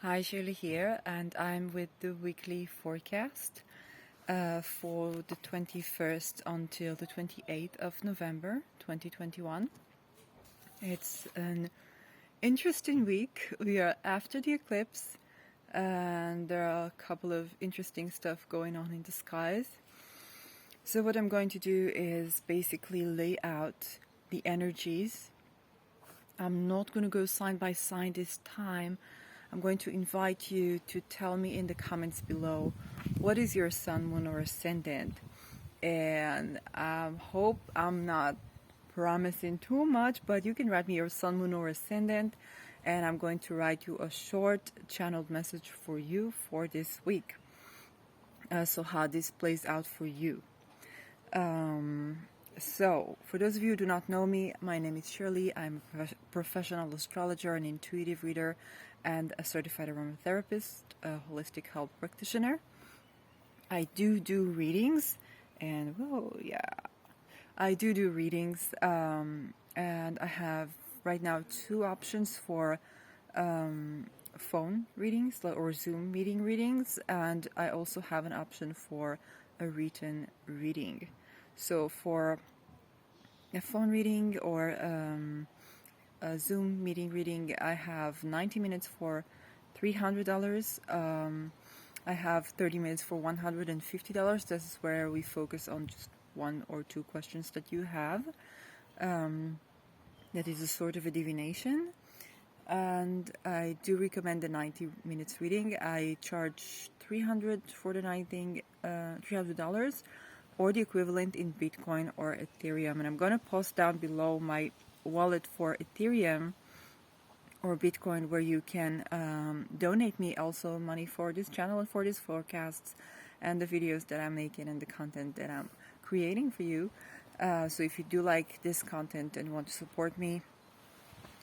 Hi, Shirley here, and I'm with the weekly forecast for the 21st until the 28th of November 2021. It's an interesting week. We are after the eclipse, and there are a couple of interesting stuff going on in the skies. So what I'm going to do is basically lay out the energies. I'm not going to go sign by sign this time. I'm going to invite you to tell me in the comments below what is your sun, moon, or ascendant. And I hope I'm not promising too much, but you can write me your sun, moon, or ascendant, and I'm going to write you a short channeled message for you for this week. So how this plays out for you. So, for those of you who do not know me, my name is Shirley. I'm a professional astrologer, an intuitive reader, and a certified aromatherapist, a holistic health practitioner. I do readings, and I do readings, and I have right now two options for phone readings or Zoom meeting readings, and I also have an option for a written reading. So for a phone reading or a Zoom meeting reading, I have 90 minutes for $300. I have 30 minutes for $150. This is where we focus on just one or two questions that you have. That is a sort of a divination. And I do recommend the 90 minutes reading. I charge $300 for the $300 or the equivalent in Bitcoin or Ethereum. And I'm going to post down below my wallet for Ethereum or Bitcoin, where you can donate me also money for this channel and for these forecasts and the videos that I'm making and the content that I'm creating for you. So if you do like this content and want to support me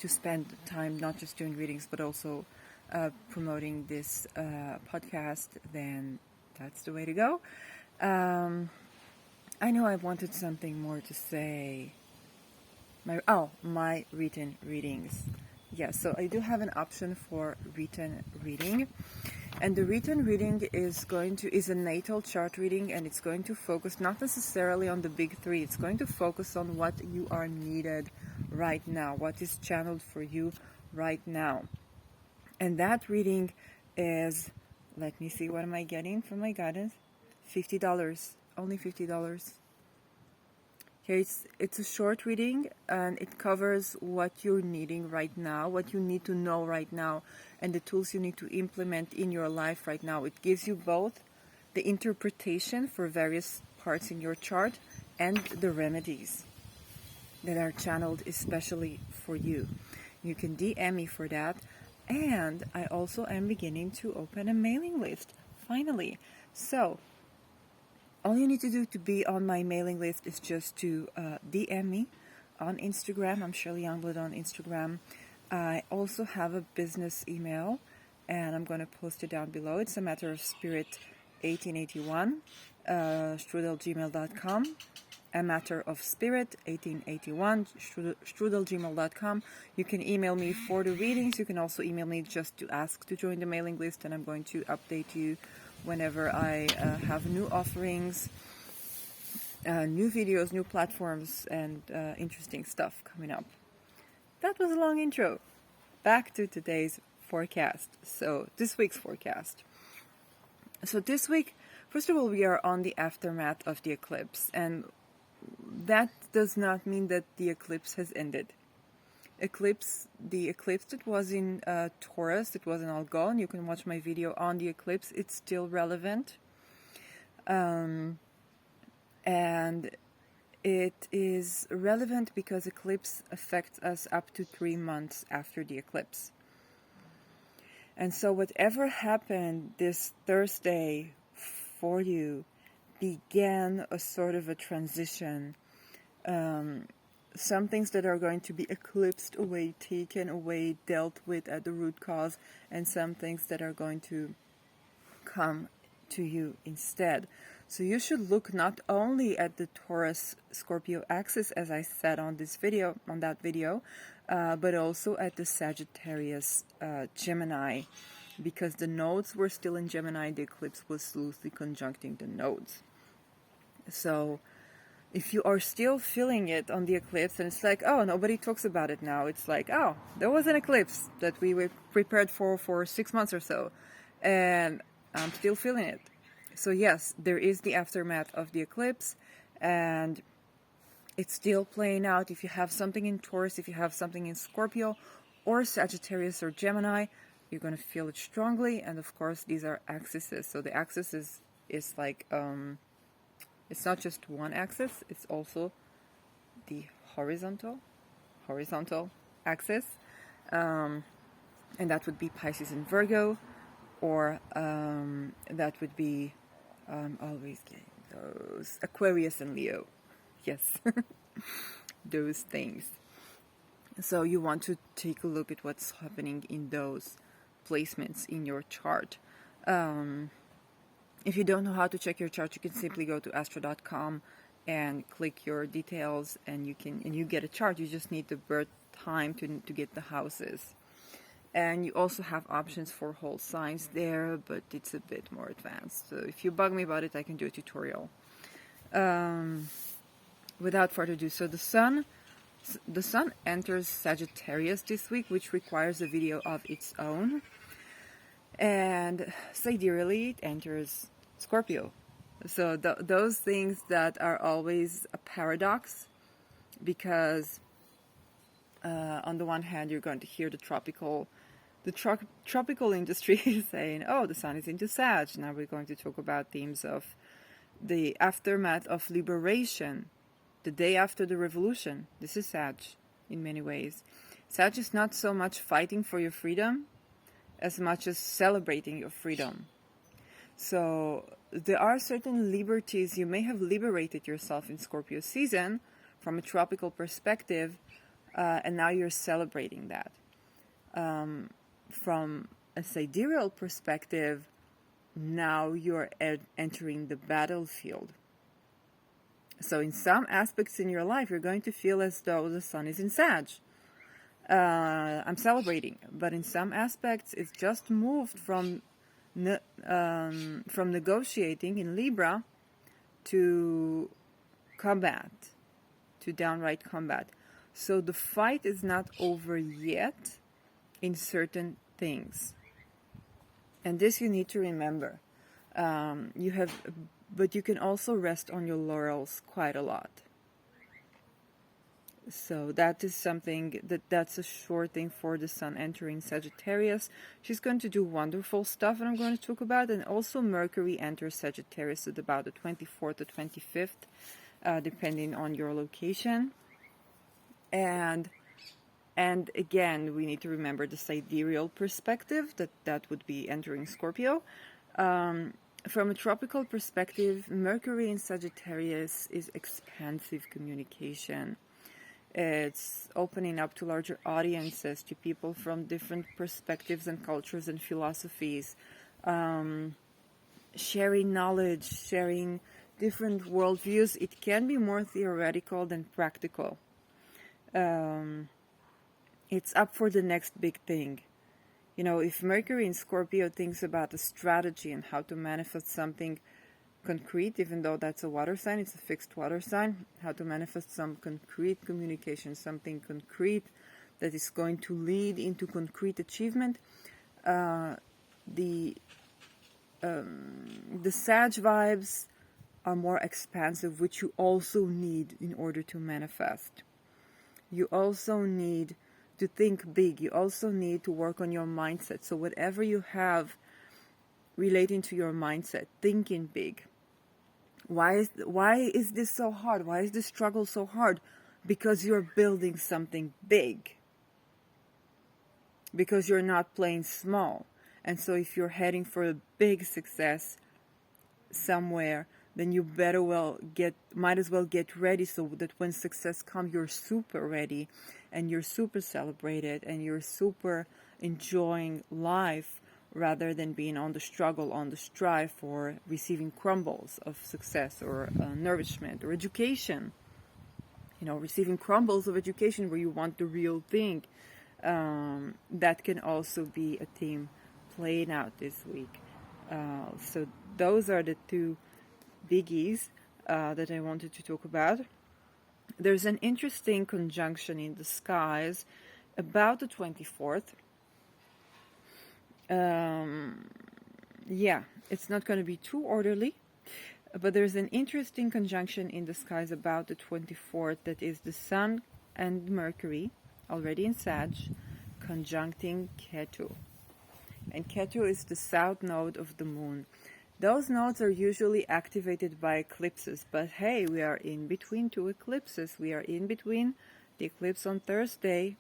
to spend time not just doing readings but also promoting this podcast, then that's the way to go. I know I wanted something more to say. My written readings. Yes, so I do have an option for written reading. And the written reading is a natal chart reading, and it's going to focus not necessarily on the big three. It's going to focus on what you are needed right now, what is channeled for you right now. And that reading is, let me see, what am I getting from my guidance? $50. Only $50. Okay, it's a short reading, and it covers what you're needing right now, what you need to know right now, and the tools you need to implement in your life right now. It gives you both the interpretation for various parts in your chart and the remedies that are channeled especially for you. You can DM me for that. And I also am beginning to open a mailing list, finally. So all you need to do to be on my mailing list is just to DM me on Instagram. I'm Shirley Youngblood on Instagram. I also have a business email, and I'm going to post it down below. It's a matter of spirit 1881 @gmail.com. A matter of spirit 1881 @gmail.com. You can email me for the readings. You can also email me just to ask to join the mailing list, and I'm going to update you whenever I have new offerings, new videos, new platforms, and interesting stuff coming up. That was a long intro. Back to today's forecast. So this week's forecast. So this week, first of all, we are on the aftermath of the eclipse, and that does not mean that the eclipse has ended. The eclipse that was in Taurus, it wasn't all gone. You can watch my video on the eclipse. It's still relevant. And it is relevant because eclipse affects us up to 3 months after the eclipse. And so whatever happened this Thursday for you began a sort of a transition. Some things that are going to be eclipsed away, taken away, dealt with at the root cause, and some things that are going to come to you instead. So you should look not only at the Taurus-Scorpio axis, as I said on that video, but also at the Sagittarius-Gemini because the nodes were still in Gemini, the eclipse was loosely conjuncting the nodes. So if you are still feeling it on the eclipse and it's like, oh, nobody talks about it now, it's like, oh, there was an eclipse that we were prepared for 6 months or so, and I'm still feeling it. So yes, there is the aftermath of the eclipse, and it's still playing out. If you have something in Taurus, if you have something in Scorpio or Sagittarius or Gemini, you're going to feel it strongly. And of course, these are axes. So the axis is like, it's not just one axis, it's also the horizontal axis. And that would be Pisces and Virgo, or that would be, always getting those, Aquarius and Leo. Yes, those things. So you want to take a look at what's happening in those placements in your chart. If you don't know how to check your chart, you can simply go to astro.com and click your details, and you get a chart. You just need the birth time to get the houses. And you also have options for whole signs there, but it's a bit more advanced. So if you bug me about it, I can do a tutorial. Without further ado, so the sun enters Sagittarius this week, which requires a video of its own. And sidereally, it enters Scorpio. So those things that are always a paradox, because on the one hand, you're going to hear the tropical industry saying, oh, the sun is into Sag. Now we're going to talk about themes of the aftermath of liberation, the day after the revolution. This is Sag in many ways. Sag is not so much fighting for your freedom as much as celebrating your freedom. So there are certain liberties. You may have liberated yourself in Scorpio season from a tropical perspective, and now you're celebrating that. From a sidereal perspective, now you're entering the battlefield. So in some aspects in your life, you're going to feel as though the sun is in Sag. I'm celebrating, but in some aspects, it's just moved from negotiating in Libra to combat, to downright combat. So the fight is not over yet in certain things, and this you need to remember. But you can also rest on your laurels quite a lot. So that is something that's a sure thing for the sun entering Sagittarius. She's going to do wonderful stuff, and I'm going to talk about. And also Mercury enters Sagittarius at about the 24th or 25th, depending on your location. And again, we need to remember the sidereal perspective, that would be entering Scorpio. From a tropical perspective, Mercury in Sagittarius is expansive communication. It's opening up to larger audiences, to people from different perspectives and cultures and philosophies, sharing knowledge, sharing different worldviews. It can be more theoretical than practical. It's up for the next big thing. You know, if Mercury in Scorpio thinks about a strategy and how to manifest something concrete, even though that's a water sign, it's a fixed water sign, how to manifest some concrete communication, something concrete that is going to lead into concrete achievement, the Sag vibes are more expansive, which you also need in order to manifest. You also need to think big. You also need to work on your mindset. So whatever you have relating to your mindset, thinking big. Why is this so hard? Why is this struggle so hard? Because you're building something big. Because you're not playing small. And so if you're heading for a big success somewhere, then you might as well get ready, so that when success comes, you're super ready and you're super celebrated and you're super enjoying life, rather than being on the struggle, on the strive for receiving crumbles of success or nourishment or education. You know, receiving crumbles of education where you want the real thing. That can also be a theme playing out this week. So those are the two biggies that I wanted to talk about. There's an interesting conjunction in the skies about the 24th. Yeah, it's not going to be too orderly, but there's an interesting conjunction in the skies about the 24th that is the Sun and Mercury, already in Sag, conjuncting Ketu. And Ketu is the south node of the moon. Those nodes are usually activated by eclipses, but hey, we are in between two eclipses. We are in between the eclipse on Thursday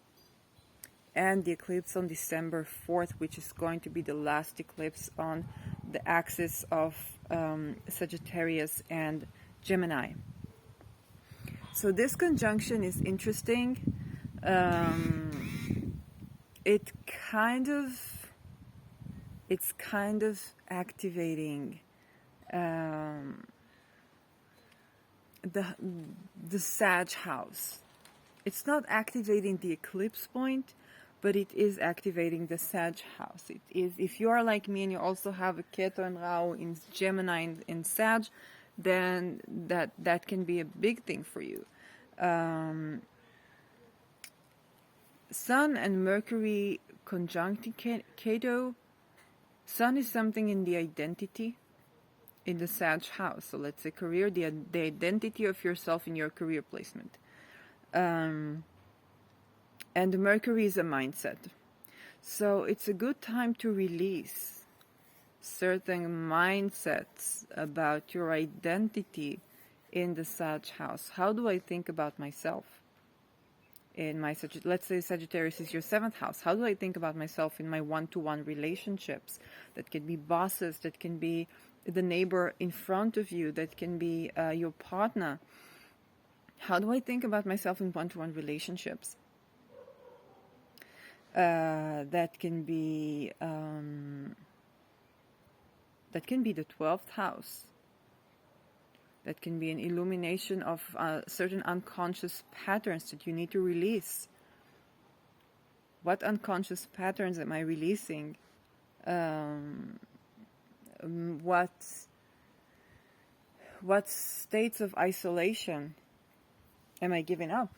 and the eclipse on December 4th, which is going to be the last eclipse on the axis of Sagittarius and Gemini. So this conjunction is interesting. It's kind of activating the Sag house. It's not activating the eclipse point, but it is activating the Sag house. It is, if you are like me and you also have a Ketu and Rahu in Gemini and in Sag, then that can be a big thing for you. Sun and Mercury conjuncting Ketu. Sun is something in the identity, in the Sag house. So let's say career, the identity of yourself in your career placement. And Mercury is a mindset. So it's a good time to release certain mindsets about your identity in the Sag house. How do I think about myself? In my, let's say Sagittarius is your 7th house. How do I think about myself in my one-to-one relationships? That can be bosses, that can be the neighbor in front of you, that can be your partner. How do I think about myself in one-to-one relationships? That can be the 12th house. That can be an illumination of certain unconscious patterns that you need to release. What unconscious patterns am I releasing? What states of isolation am I giving up?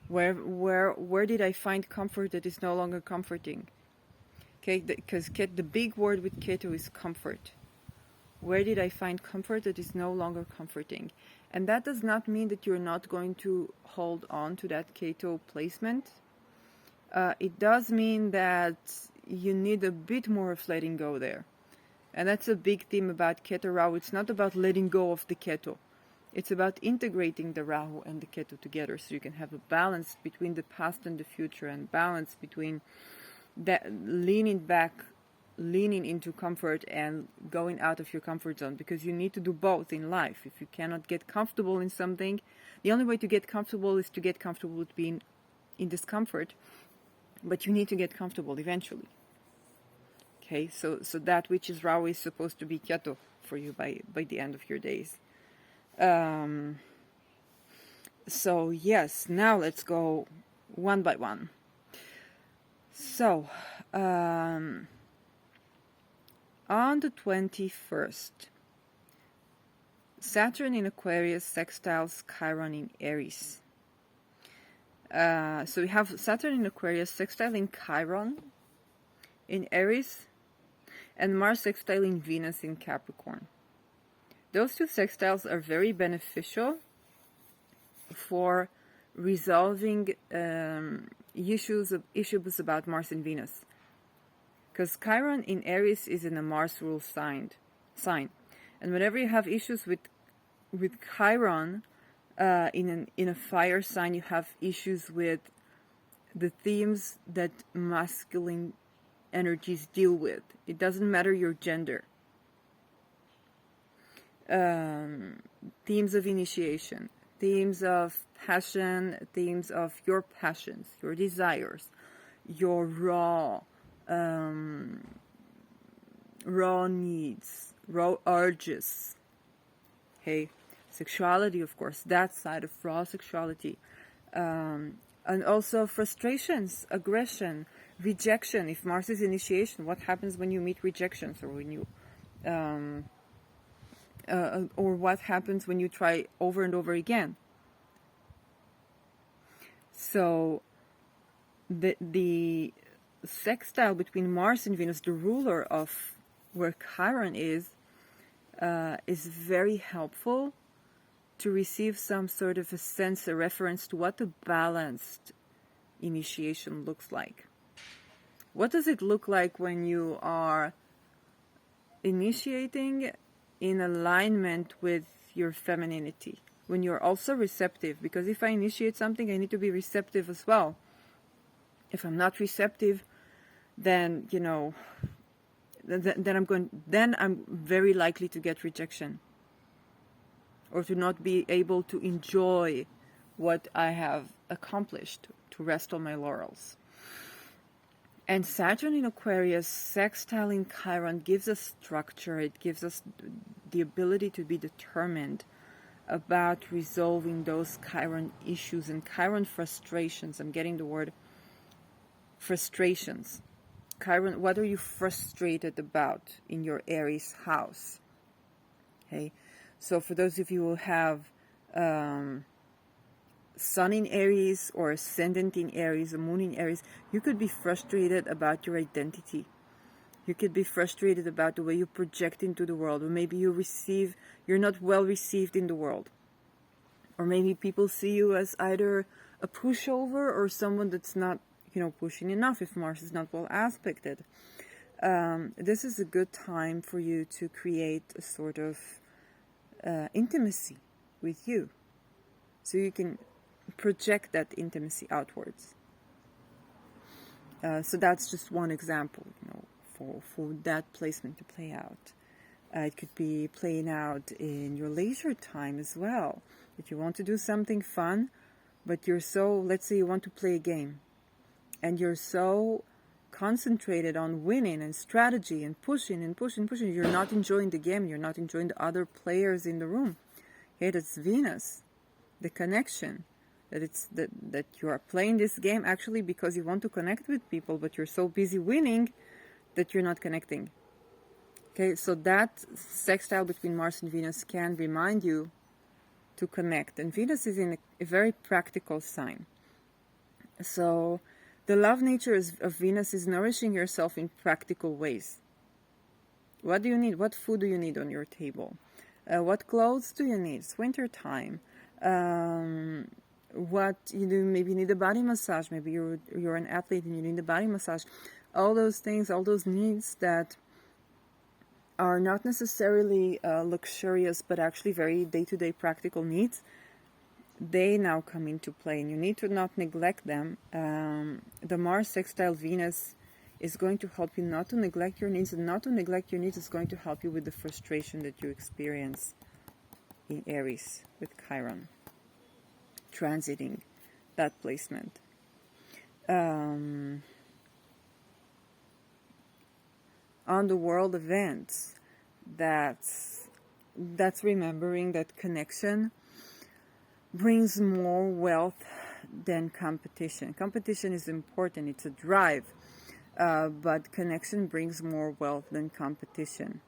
Where did I find comfort that is no longer comforting? Okay, because the big word with Ketu is comfort. Where did I find comfort that is no longer comforting? And that does not mean that you're not going to hold on to that Ketu placement. It does mean that you need a bit more of letting go there. And that's a big theme about Ketu Rahu. It's not about letting go of the Ketu. It's about integrating the Rahu and the Ketu together so you can have a balance between the past and the future, and balance between that leaning back, leaning into comfort and going out of your comfort zone, because you need to do both in life. If you cannot get comfortable in something, the only way to get comfortable is to get comfortable with being in discomfort, but you need to get comfortable eventually. Okay, so that which is Rahu is supposed to be Ketu for you by the end of your days. So yes, now let's go one by one. So on the 21st, Saturn in Aquarius sextiles Chiron in Aries. So we have Saturn in Aquarius sextiling Chiron in Aries, and Mars sextiling Venus in Capricorn. Those two sextiles are very beneficial for resolving issues about Mars and Venus. Because Chiron in Aries is in a Mars rule sign. And whenever you have issues with Chiron in a fire sign, you have issues with the themes that masculine energies deal with. It doesn't matter your gender. Themes of initiation, themes of passion, themes of your passions, your desires, your raw needs, raw urges. Okay, sexuality, of course, that side of raw sexuality, and also frustrations, aggression, Rejection, if Mars is initiation, what happens when you meet rejections, or when you or what happens when you try over and over again? So the sextile between Mars and Venus, the ruler of where Chiron is very helpful to receive some sort of a sense, a reference to what a balanced initiation looks like. What does it look like when you are initiating in alignment with your femininity? When you're also receptive, because if I initiate something, I need to be receptive as well. If I'm not receptive, then, you know, then I'm very likely to get rejection, or to not be able to enjoy what I have accomplished, to rest on my laurels. And Saturn in Aquarius, sextile in Chiron, gives us structure. It gives us the ability to be determined about resolving those Chiron issues and Chiron frustrations. I'm getting the word frustrations. Chiron, what are you frustrated about in your Aries house? Okay, so for those of you who have Sun in Aries or Ascendant in Aries, or Moon in Aries, you could be frustrated about your identity. You could be frustrated about the way you project into the world, or maybe you're not well received in the world. Or maybe people see you as either a pushover or someone that's not, you know, pushing enough if Mars is not well aspected. This is a good time for you to create a sort of intimacy with you, so you can project that intimacy outwards. So that's just one example, you know, for that placement to play out. It could be playing out in your leisure time as well. If you want to do something fun, but you're so, let's say you want to play a game, and you're so concentrated on winning and strategy and pushing, you're not enjoying the game, you're not enjoying the other players in the room. Okay, that's Venus, the connection. That you are playing this game actually because you want to connect with people, but you're so busy winning that you're not connecting. Okay, so that sextile between Mars and Venus can remind you to connect. And Venus is in a very practical sign. So the love nature of Venus is nourishing yourself in practical ways. What do you need? What food do you need on your table? What clothes do you need? It's winter time. What you do, maybe you need a body massage, maybe you're an athlete and you need a body massage. All those things, all those needs that are not necessarily luxurious, but actually very day-to-day practical needs, they now come into play, and you need to not neglect them. The Mars sextile Venus is going to help you not to neglect your needs, and not to neglect your needs is going to help you with the frustration that you experience in Aries with Chiron transiting that placement. On the world events, that's remembering that connection brings more wealth than competition. Competition is important, it's a drive, but connection brings more wealth than competition.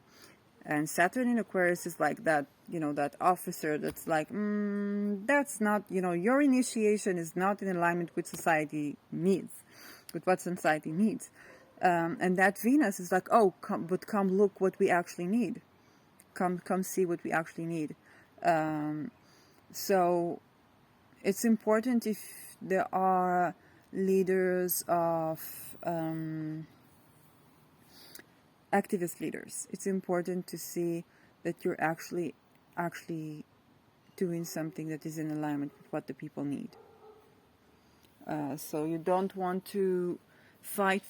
And Saturn in Aquarius is like that, you know, that officer that's like, that's not, you know, your initiation is not in alignment with society needs, with what society needs. And that Venus is like, oh, come look what we actually need. Come see what we actually need. So it's important, if there are leaders of activist leaders, it's important to see that you're actually doing something that is in alignment with what the people need. So you don't want to fight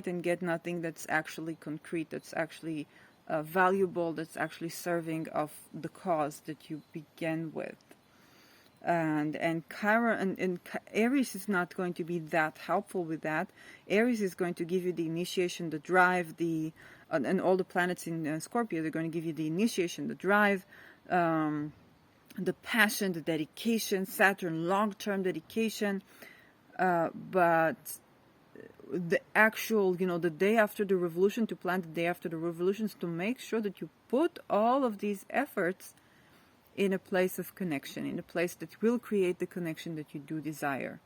and get nothing that's actually concrete, that's actually valuable, that's actually serving of the cause that you began with. And Chiron and Aries is not going to be that helpful with that. Aries is going to give you the initiation, the drive, and all the planets in Scorpio, they're going to give you the initiation, the drive, the passion, the dedication. Saturn, long-term dedication. But the actual, the day after the revolution, to plan the day after the revolutions, to make sure that you put all of these efforts in a place of connection, in a place that will create the connection that you do desire.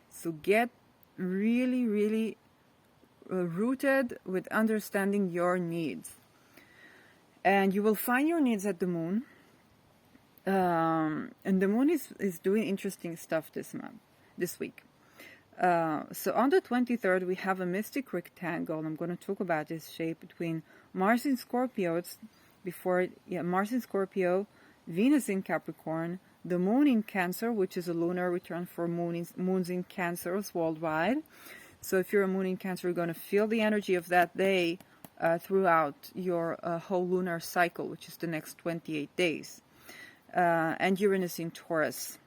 So get really, really rooted with understanding your needs. And you will find your needs at the moon. And the moon is doing interesting stuff this week. So on the 23rd, we have a mystic rectangle. I'm going to talk about this shape between Mars in Scorpio. It's Mars in Scorpio, Venus in Capricorn, the moon in Cancer, which is a lunar return for moons in Cancers worldwide. So if you're a moon in Cancer, you're going to feel the energy of that day throughout your whole lunar cycle, which is the next 28 days. And Uranus in Taurus.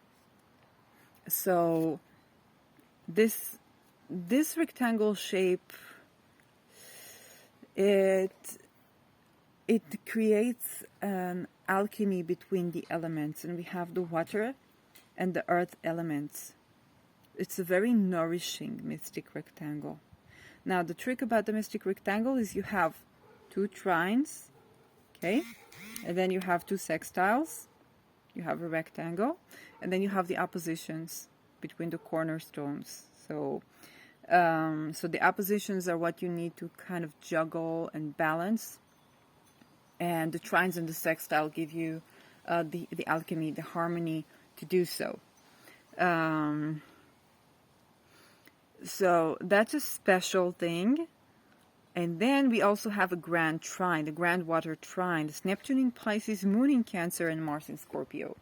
So this rectangle shape, it creates an alchemy between the elements, and we have the water and the earth elements. It's a very nourishing mystic rectangle. Now, the trick about the mystic rectangle is you have 2 trines, okay, and then you have 2 sextiles, you have a rectangle, and then you have the oppositions between the cornerstones. So the oppositions are what you need to kind of juggle and balance, and the trines and the sextile give you the alchemy, the harmony to do so. So that's a special thing. And then we also have a grand trine, the grand water trine. It's Neptune in Pisces, Moon in Cancer, and Mars in Scorpio.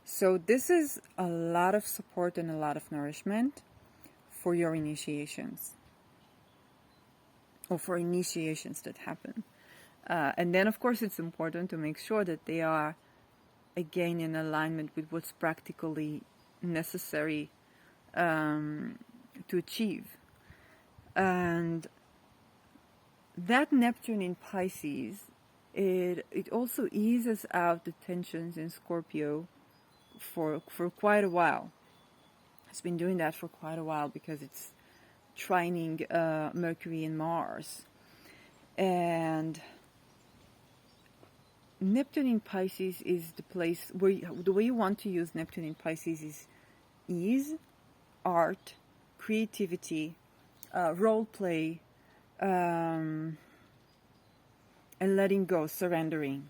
So this is a lot of support and a lot of nourishment for your initiations, or for initiations that happen. And then, of course, it's important to make sure that they are, again, in alignment with what's practically necessary to achieve. And that Neptune in Pisces, it also eases out the tensions in Scorpio for quite a while. It's been doing that for quite a while because it's trining Mercury and Mars. And Neptune in Pisces is the place where the way you want to use Neptune in Pisces is ease, art, creativity, role play, and letting go, surrendering.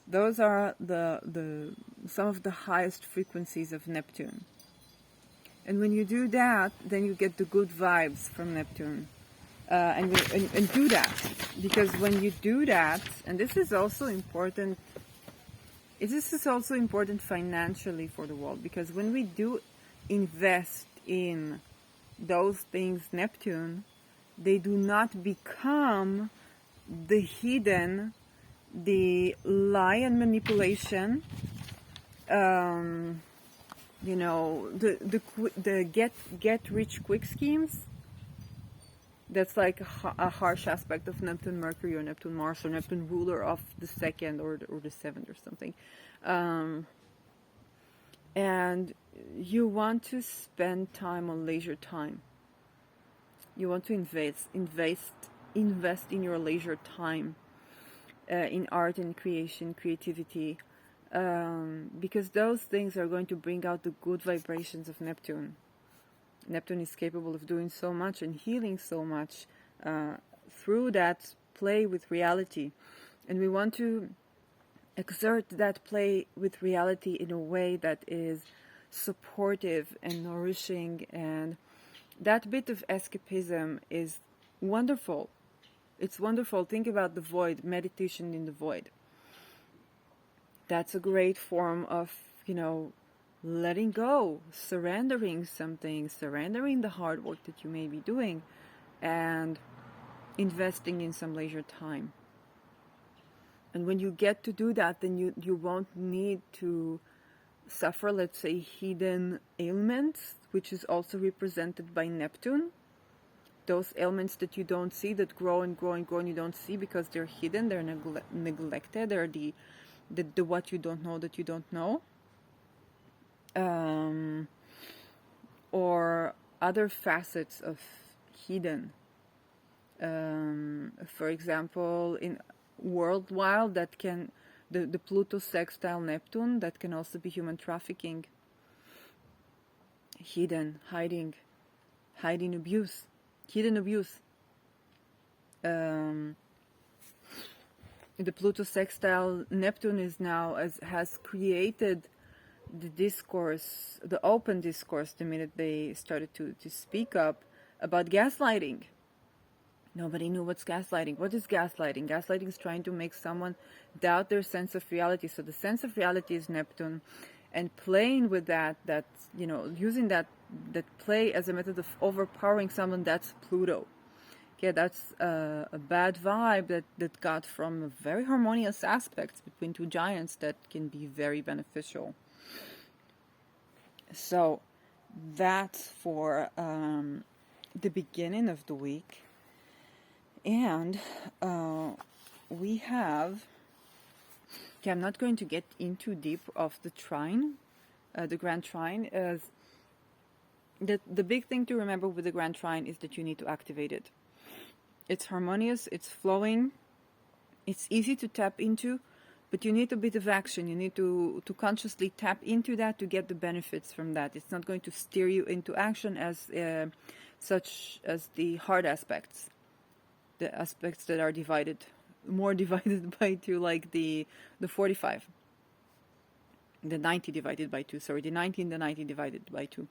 Those are the some of the highest frequencies of Neptune. And when you do that, then you get the good vibes from Neptune. And do that, because when you do that, and this is also important financially for the world, because when we do invest in those things, Neptune, they do not become the hidden, the lie and manipulation, the get rich quick schemes. That's like a harsh aspect of Neptune Mercury or Neptune Mars or Neptune ruler of the 2nd or the 7th or something. And you want to spend time on leisure time. You want to invest in your leisure time, in art and creation, creativity, because those things are going to bring out the good vibrations of Neptune. Neptune is capable of doing so much and healing so much through that play with reality. And we want to exert that play with reality in a way that is supportive and nourishing. And that bit of escapism is wonderful. It's wonderful. Think about the void, meditation in the void. That's a great form of, letting go, surrendering something, surrendering the hard work that you may be doing, and investing in some leisure time. And when you get to do that, then you won't need to suffer, let's say, hidden ailments, which is also represented by Neptune. Those ailments that you don't see, that grow and grow and grow, and you don't see because they're hidden, they're neglected, they're the what you don't know that you don't know. Or other facets of hidden. For example, in worldwide, that can the Pluto sextile Neptune, that can also be human trafficking, hidden, hiding abuse, hidden abuse. The Pluto sextile Neptune is now has created the discourse, the open discourse, the minute they started to speak up about gaslighting. Nobody knew what's gaslighting. What is gaslighting? Gaslighting is trying to make someone doubt their sense of reality. So the sense of reality is Neptune, and playing with that, using that play as a method of overpowering someone, that's Pluto. Okay, that's a bad vibe that got from very harmonious aspects between two giants that can be very beneficial. So that's for the beginning of the week. And we have, okay, I'm not going to get into deep of the trine, the grand trine, as the big thing to remember with the grand trine is that you need to activate it. It's harmonious, it's flowing, it's easy to tap into, but you need a bit of action. You need to consciously tap into that to get the benefits from that. It's not going to steer you into action as such as the hard aspects. The aspects that are more divided by 2, like the 45. The 90 divided by 2, sorry, the 90 and the 90 divided by 2.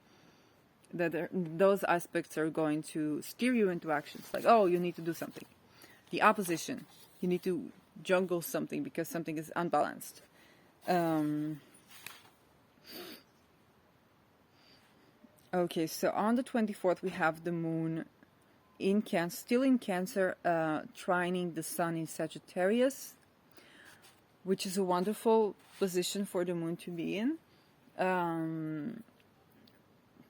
Those aspects are going to steer you into actions. Like, oh, you need to do something. The opposition, you need to juggle something because something is unbalanced. Okay, so on the 24th, we have the moon in Cancer, still in Cancer, trining the sun in Sagittarius, which is a wonderful position for the moon to be in.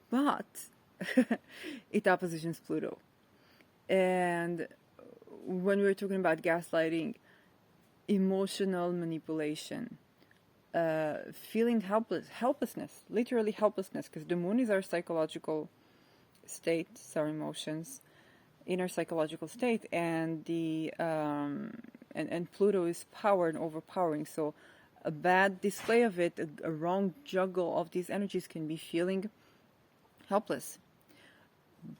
But it oppositions Pluto. And when we're talking about gaslighting, emotional manipulation, feeling helplessness, literally helplessness, because the moon is our psychological state, our emotions, inner psychological state, and the and Pluto is power and overpowering. So a bad display of it, a wrong juggle of these energies, can be feeling helpless.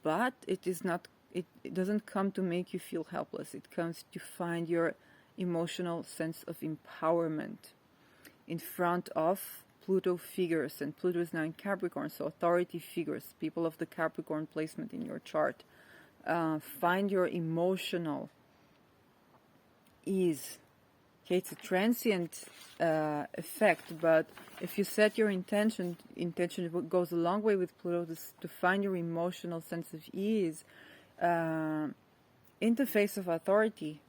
But it is not. It doesn't come to make you feel helpless. It comes to find your emotional sense of empowerment in front of Pluto figures, and Pluto is now in Capricorn, so authority figures, people of the Capricorn placement in your chart. Find your emotional ease. Okay, it's a transient effect, but if you set your intention goes a long way with Pluto to find your emotional sense of ease in the face of authority.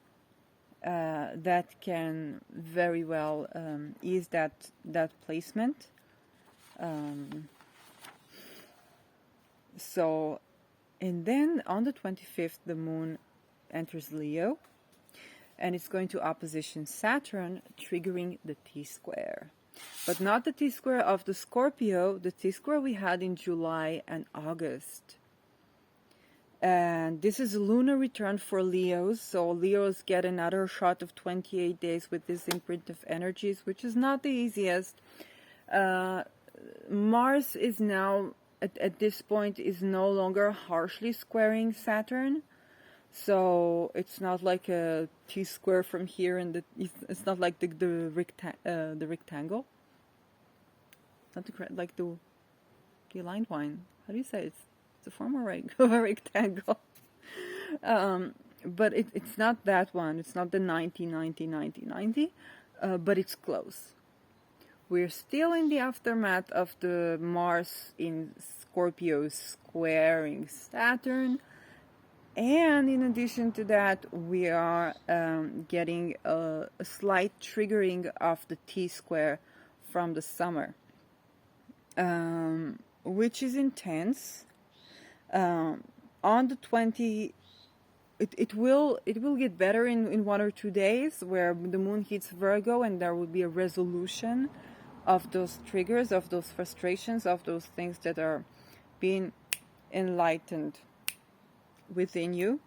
That can very well ease that placement. And then on the 25th, the moon enters Leo, and it's going to opposition Saturn, triggering the T-square. But not the T-square of the Scorpio, the T-square we had in July and August. And this is a lunar return for Leos, so Leos get another shot of 28 days with this imprint of energies, which is not the easiest. Mars is now, at this point, is no longer harshly squaring Saturn. So it's not like a T-square from here, and it's not like the rectangle. Not like the aligned line. How do you say it? It's a form of a rectangle. But it's not that one. It's not the 90, 90, 90, 90. But it's close. We're still in the aftermath of the Mars in Scorpio squaring Saturn. And in addition to that, we are getting a slight triggering of the T-square from the summer, which is intense. On the 20, it will get better in 1 or 2 days, where the moon hits Virgo, and there will be a resolution of those triggers, of those frustrations, of those things that are being enlightened within you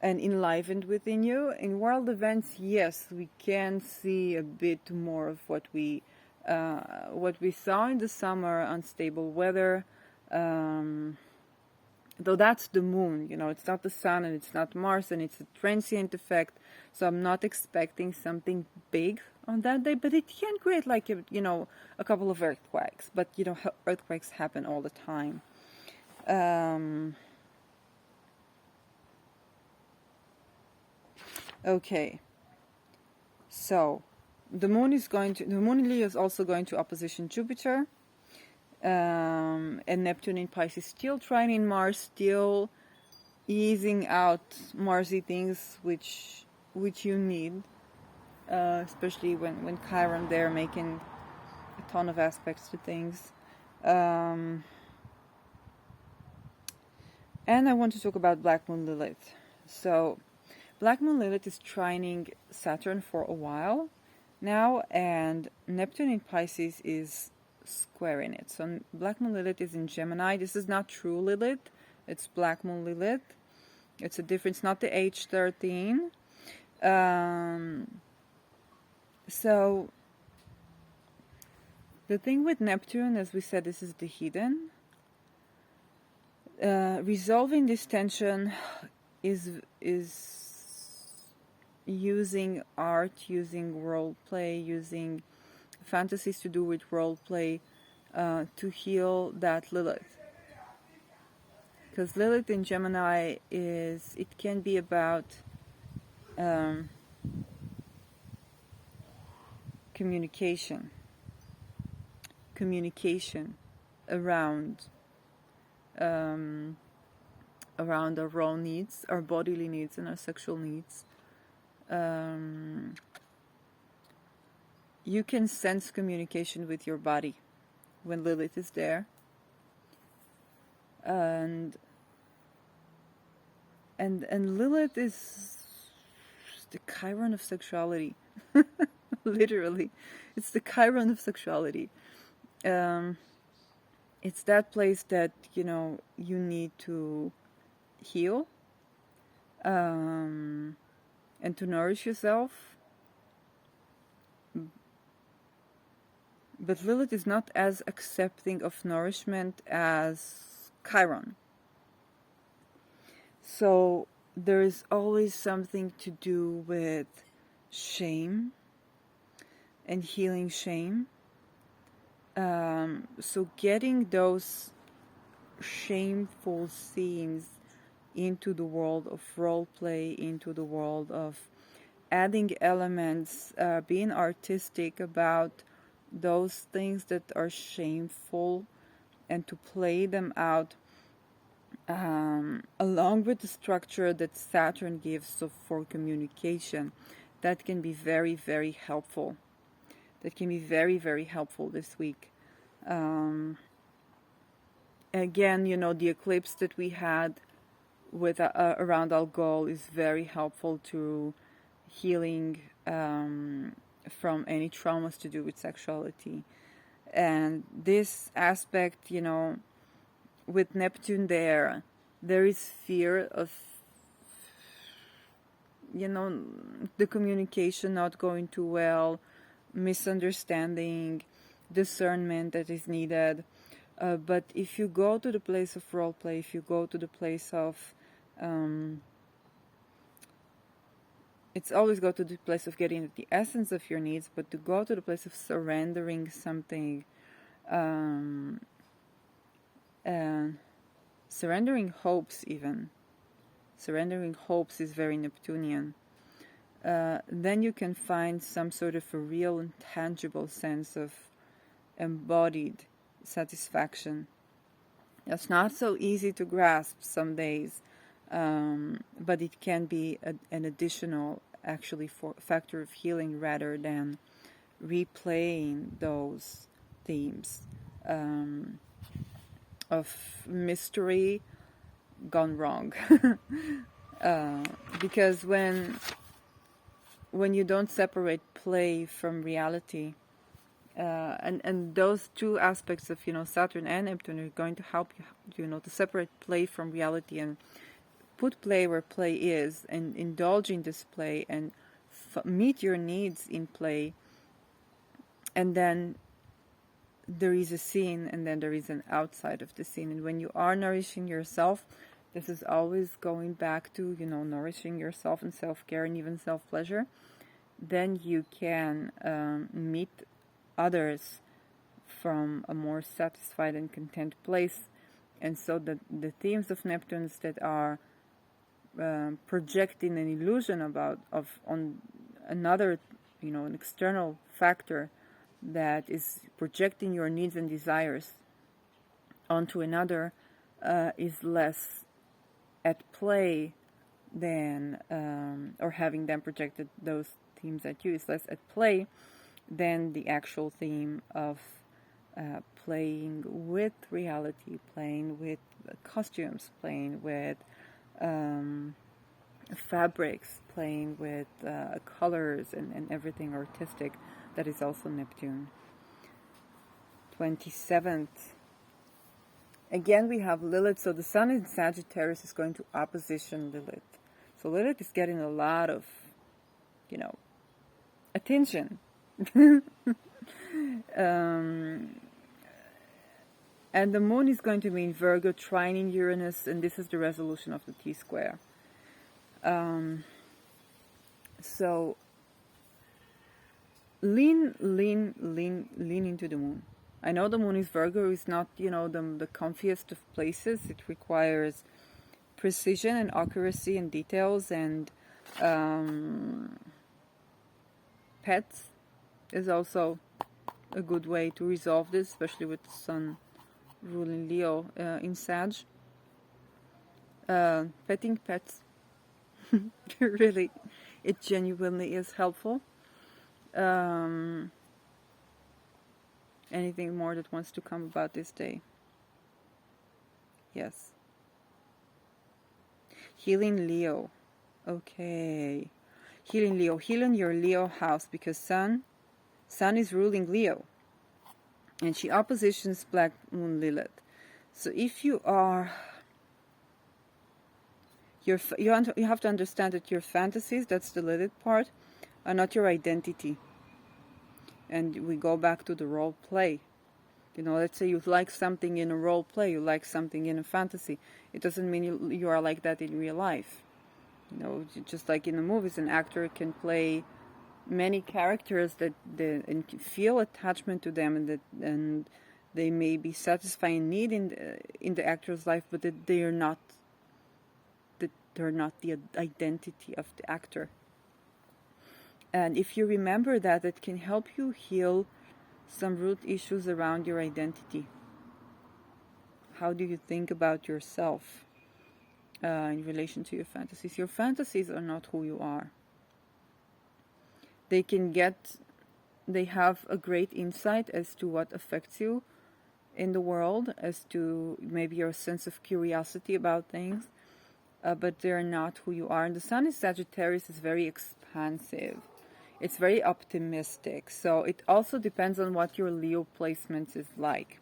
and enlivened within you. In world events, yes, we can see a bit more of what we saw in the summer: unstable weather. Though that's the moon, it's not the sun and it's not Mars, and it's a transient effect. So I'm not expecting something big on that day, but it can create like a couple of earthquakes. But earthquakes happen all the time. Okay, so the moon in Leo is also going to opposition Jupiter, and Neptune in Pisces still trine in Mars, still easing out Marsy things which you need, especially when Chiron there making a ton of aspects to things. And I want to talk about Black Moon Lilith. So Black Moon Lilith is trining Saturn for a while now, and Neptune in Pisces is squaring it. So Black Moon Lilith is in Gemini. This is not true Lilith, it's Black Moon Lilith. It's a difference, not the H13. So the thing with Neptune, as we said, this is the hidden. Resolving this tension is using art, using role play, using fantasies to do with role play, to heal that Lilith. Because Lilith in Gemini it can be about communication around our raw needs, our bodily needs, and our sexual needs. You can sense communication with your body when Lilith is there, and Lilith is the Chiron of sexuality. Literally, it's the Chiron of sexuality. It's that place that you need to heal, and to nourish yourself. But Lilith is not as accepting of nourishment as Chiron. So there is always something to do with shame and healing shame. So getting those shameful scenes into the world of role play, into the world of adding elements, being artistic about those things that are shameful, and to play them out, along with the structure that Saturn gives for communication. That can be very, very helpful. That can be very, very helpful this week. Again, the eclipse that we had with around Algol is very helpful to healing from any traumas to do with sexuality. And this aspect, with Neptune there is fear of, the communication not going too well, misunderstanding, discernment that is needed. But if you go to the place of role play, if you go to the place of it's always go to the place of getting at the essence of your needs, but to go to the place of surrendering something, and surrendering hopes even. Surrendering hopes is very Neptunian. Then you can find some sort of a real and tangible sense of embodied satisfaction. That's not so easy to grasp some days. But it can be an additional, actually, factor of healing rather than replaying those themes of mystery gone wrong. Because when you don't separate play from reality, And those two aspects of, Saturn and Neptune are going to help you, to separate play from reality and put play where play is and indulge in this play and meet your needs in play. And then there is a scene, and then there is an outside of the scene. And when you are nourishing yourself, this is always going back to, nourishing yourself and self-care and even self-pleasure. Then you can meet others from a more satisfied and content place. And so the themes of Neptunes that are projecting an illusion on another, an external factor that is projecting your needs and desires onto another is less at play than, or having them projected those themes at you is less at play than the actual theme of playing with reality, playing with costumes, playing with fabrics, playing with colors and everything artistic. That is also Neptune. 27th. Again, we have Lilith. So the Sun in Sagittarius is going to opposition Lilith. So Lilith is getting a lot of, attention. And the Moon is going to be in Virgo, Trine in Uranus, and this is the resolution of the T-square. So lean into the Moon. I know the Moon is Virgo, is not, the comfiest of places. It requires precision and accuracy and details, and pets is also a good way to resolve this, especially with the Sun ruling Leo in Sag. Petting pets, really, it genuinely is helpful. Anything more that wants to come about this day? Yes. Healing Leo. Okay. Healing Leo. Healing your Leo house, because Sun is ruling Leo. And she oppositions Black Moon Lilith. So if you are... you have to understand that your fantasies, that's the Lilith part, are not your identity. And we go back to the role play. Let's say you like something in a role play, you like something in a fantasy. It doesn't mean you are like that in real life. Just like in the movies, an actor can play many characters and feel attachment to them, and they may be satisfying need in the actor's life, but that they're not the identity of the actor. And if you remember that, it can help you heal some root issues around your identity. How do you think about yourself in relation to your fantasies? Your fantasies are not who you are. They have a great insight as to what affects you in the world, as to maybe your sense of curiosity about things, but they're not who you are. And the Sun in Sagittarius is very expansive. It's very optimistic. So it also depends on what your Leo placement is like.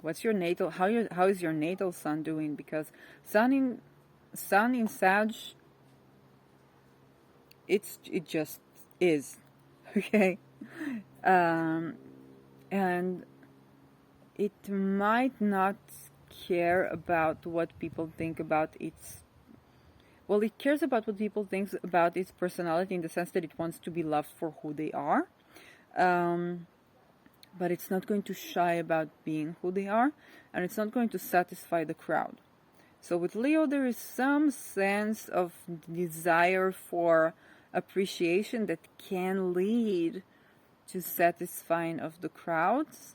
What's your natal? How is your natal Sun doing? Because Sun in Sag, it just is, okay, and it might not care about what people think about its. Well, it cares about what people think about its personality, in the sense that it wants to be loved for who they are. But it's not going to shy about being who they are, and it's not going to satisfy the crowd. So with Leo, there is some sense of desire for appreciation that can lead to satisfying of the crowds.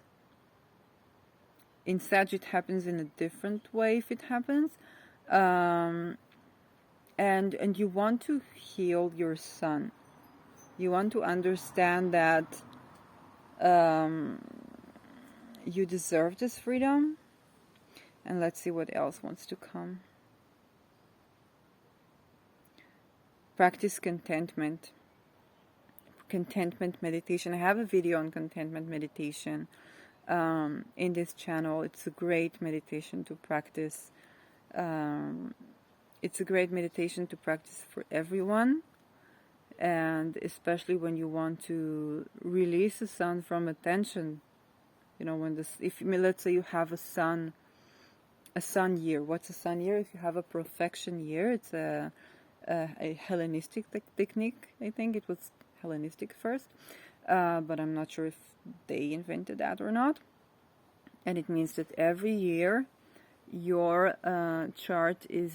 In Sag, it happens in a different way if it happens. And you want to heal your Sun. You want to understand that you deserve this freedom. And let's see what else wants to come. Practice contentment. contentment meditation. I have a video on contentment meditation in this channel. It's a great meditation to practice. It's a great meditation to practice for everyone, and especially when you want to release the sun from attention. You know, when this, if let's say you have a sun year. What's a sun year? If you have a profection year, it's a Hellenistic technique. I think it was Hellenistic first, but I'm not sure if they invented that or not. And it means that every year your chart is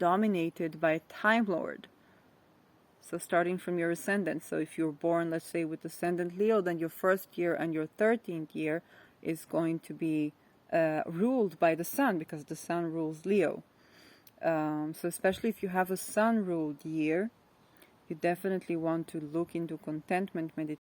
dominated by a Time Lord. So starting from your ascendant. So if you're born, let's say, with ascendant Leo, then your first year and your 13th year is going to be ruled by the sun, because the sun rules Leo. So especially if you have a sun-ruled year, you definitely want to look into contentment meditation.